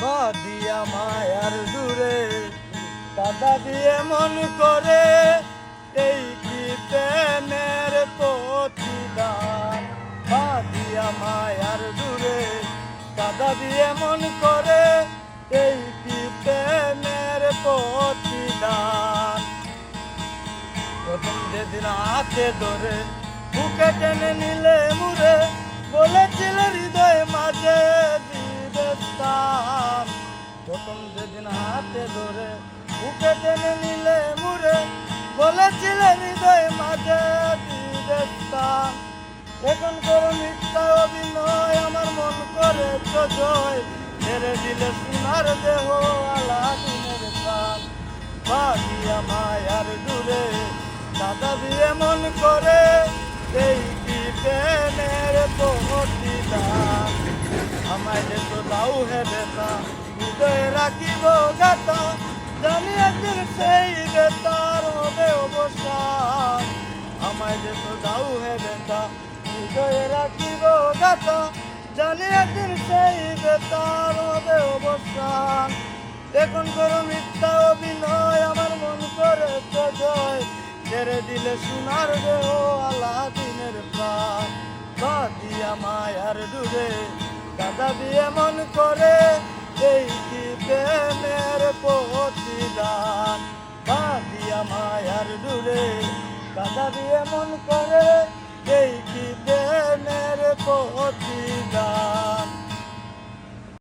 বাদিয়া মায়ার দূরে কাদা দিয়ে মন করে, এই কি প্রেমের প্রতিদান। বাদিয়া মায়ার দূরে কাদা দিয়ে মন করে, এই কি প্রেমের প্রতিদান। প্রথম যেদিন হাতে ধরে বুকে টেনে নিলে মুরে, বলেছিলে হৃদয় মাঝে দিবে স্থান। প্রথম যেদিন হাতে ধরে বুকে টেনে নিলে মুরে, বলেছিলে হৃদয় মাঝে দিবে স্থান। এখন করো মিথ্যা অভিনয়, আমার মন করে জয়, ছেড়ে দিলে সোনার দেহ আলাদিনের প্রাণ। বাদিয়া মায়ার দূরে কাদা দিয়ে মন করে, এই কি প্রেমের প্রতিদান। আমায় যে তো দাও হে বেতা, হৃদয়ে রাখিব গাতা, জানি একদিন সেই বেতার হবে অবসান। আমায় যে তো দাও হে বেতা, হৃদয়ে রাখিব গাতা, জানি একদিন সেই বেতার হবে অবসান। এখন করো মিথ্যা অভিনয়, আমার মন করে জয়, ছেড়ে দিলে সোনার দেহ আলাদিনের প্রাণ। বাদিয়া মায়ার দূরে কাদা দিয়ে মন করে, এই কি প্রেমের প্রতিদান। বাদিয়া মায়ার দূরে কাদা দিয়ে মন করে, এই কি প্রেমের প্রতিদান।